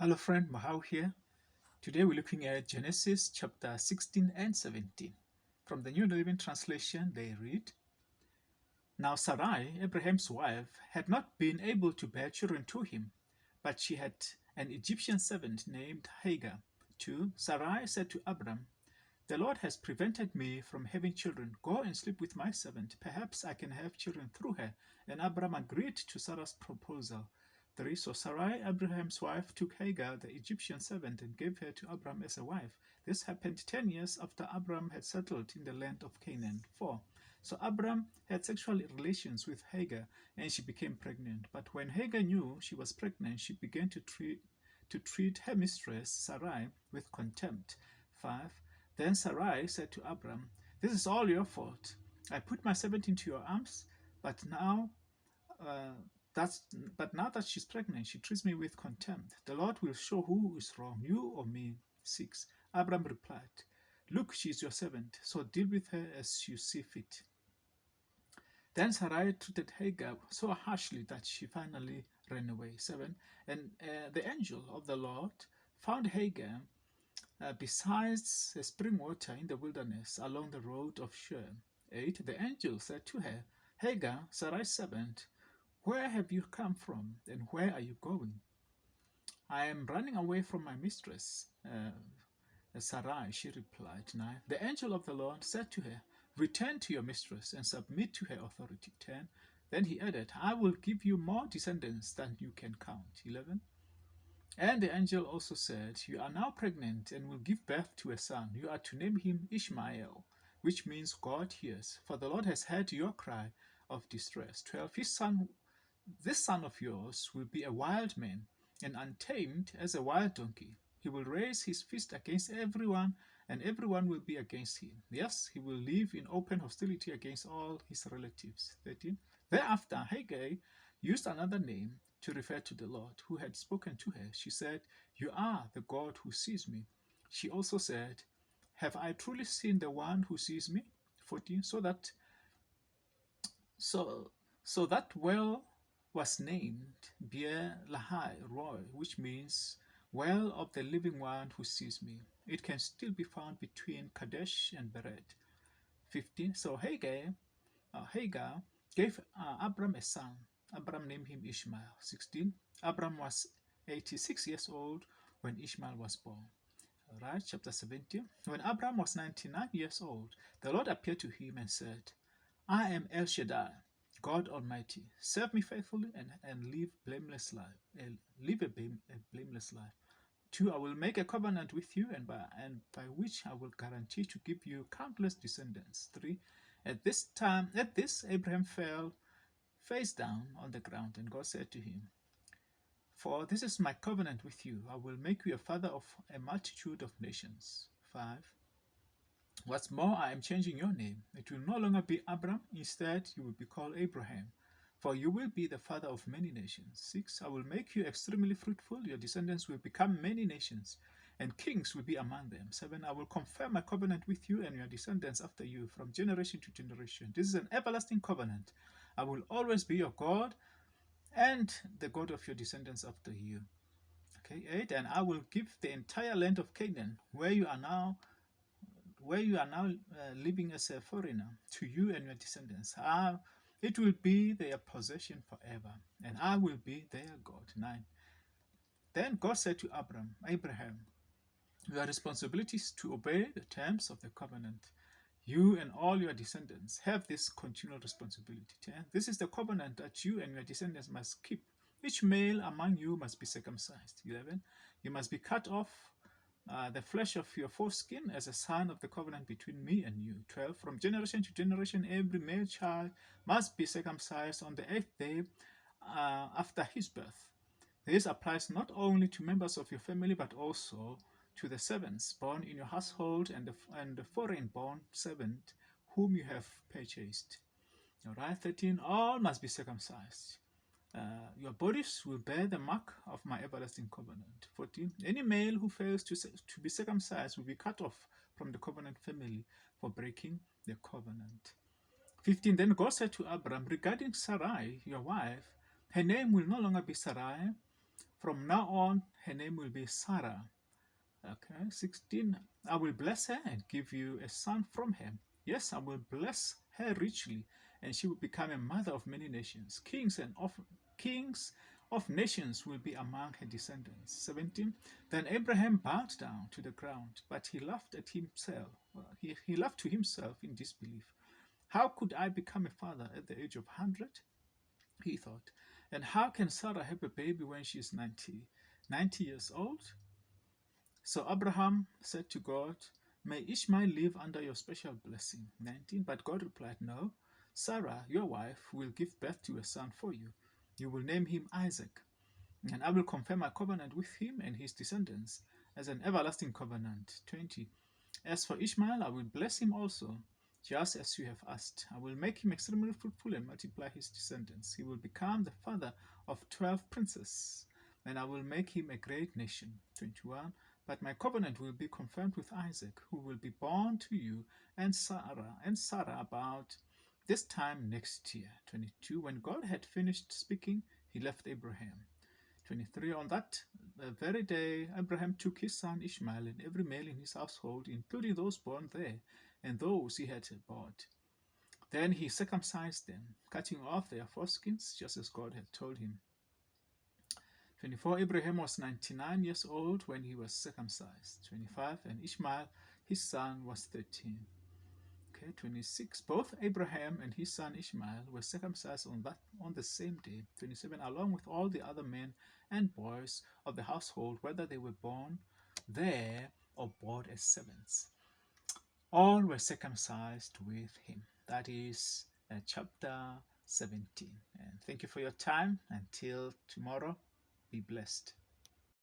Hello friend, Mahau here. Today we're looking at Genesis chapter 16 and 17. From the New Living Translation, they read, Now Sarai, Abraham's wife, had not been able to bear children to him, but she had an Egyptian servant named Hagar. 2. Sarai said to Abram, The Lord has prevented me from having children. Go and sleep with my servant. Perhaps I can have children through her. And Abram agreed to Sarah's proposal. 3. So Sarai, Abraham's wife, took Hagar, the Egyptian servant, and gave her to Abram as a wife. This happened 10 years after Abram had settled in the land of Canaan. 4. So Abram had sexual relations with Hagar, and she became pregnant. But when Hagar knew she was pregnant, she began to treat her mistress Sarai with contempt. 5. Then Sarai said to Abram, This is all your fault. I put my servant into your arms, but uh, now that she's pregnant, she treats me with contempt. The Lord will show who is wrong, you or me. 6. Abram replied, Look, she is your servant, so deal with her as you see fit. Then Sarai treated Hagar so harshly that she finally ran away. 7. And the angel of the Lord found Hagar besides the spring water in the wilderness along the road of Shur. 8. The angel said to her, Hagar, Sarai's servant, where have you come from and where are you going? I am running away from my mistress, Sarai, she replied. 9. The angel of the Lord said to her, Return to your mistress and submit to her authority. 10. Then he added, I will give you more descendants than you can count. 11. And the angel also said, You are now pregnant and will give birth to a son. You are to name him Ishmael, which means God hears, for the Lord has heard your cry of distress. 12. This son of yours will be a wild man and untamed as a wild donkey. He will raise his fist against everyone, and everyone will be against him. Yes, he will live in open hostility against all his relatives. 13. Thereafter, Hagar used another name to refer to the Lord who had spoken to her. She said, You are the God who sees me. She also said, Have I truly seen the one who sees me? 14. So, so that well was named Beer Lahai Roy, which means well of the living one who sees me. It can still be found between Kadesh and Beret. 15. So Hagar gave Abram a son. Abram named him Ishmael. 16. Abram was 86 years old when Ishmael was born. All right, chapter 17. When Abram was 99 years old, the Lord appeared to him and said, I am El Shaddai, God Almighty. Serve me faithfully and live blameless life. Live a blameless life. 2. I will make a covenant with you, and by which I will guarantee to give you countless descendants. 3. At this, Abraham fell face down on the ground, and God said to him, For this is my covenant with you. I will make you a father of a multitude of nations. 5. What's more, I am changing your name. It will no longer be Abram. Instead, you will be called Abraham. For you will be the father of many nations. 6. I will make you extremely fruitful. Your descendants will become many nations, and kings will be among them. 7. I will confirm my covenant with you and your descendants after you from generation to generation. This is an everlasting covenant. I will always be your God and the God of your descendants after you. Okay, 8. And I will give the entire land of Canaan, where you are now living as a foreigner, to you and your descendants. It will be their possession forever, and I will be their God. 9. Then God said to Abraham, Your responsibility is to obey the terms of the covenant. You and all your descendants have this continual responsibility. 10. This is the covenant that you and your descendants must keep. Each male among you must be circumcised. 11. You must be cut off the flesh of your foreskin as a sign of the covenant between me and you. 12. From generation to generation, every male child must be circumcised on the 8th day after his birth. This applies not only to members of your family, but also to the servants born in your household and the foreign-born servant whom you have purchased. All right, 13. All must be circumcised. Your bodies will bear the mark of my everlasting covenant. 14. Any male who fails to be circumcised will be cut off from the covenant family for breaking the covenant. 15. Then God said to Abram, Regarding Sarai, your wife, her name will no longer be Sarai, From now on, her name will be Sarah. Okay, 16. I will bless her and give you a son from her. Yes, I will bless her richly, and she will become a mother of many nations. Kings of nations will be among her descendants. 17. Then Abraham bowed down to the ground, but he laughed at himself. He laughed to himself in disbelief. How could I become a father at the age of 100? He thought. And how can Sarah have a baby when she is 90 years old? So Abraham said to God, May Ishmael live under your special blessing. 19. But God replied, No, Sarah, your wife, will give birth to a son for you. You will name him Isaac, and I will confirm my covenant with him and his descendants as an everlasting covenant. 20. As for Ishmael, I will bless him also, just as you have asked. I will make him extremely fruitful and multiply his descendants. He will become the father of 12 princes, and I will make him a great nation. 21. But my covenant will be confirmed with Isaac, who will be born to you and Sarah about this time next year. 22. When God had finished speaking, he left Abraham. 23. On that very day, Abraham took his son Ishmael and every male in his household, including those born there and those he had bought. Then he circumcised them, cutting off their foreskins, just as God had told him. 24. Abraham was 99 years old when he was circumcised. 25. And Ishmael, his son, was 13. Okay, 26. Both Abraham and his son Ishmael were circumcised on the same day. 27. Along with all the other men and boys of the household, whether they were born there or bought as servants, all were circumcised with him. That is chapter 17. And thank you for your time. Until tomorrow, be blessed.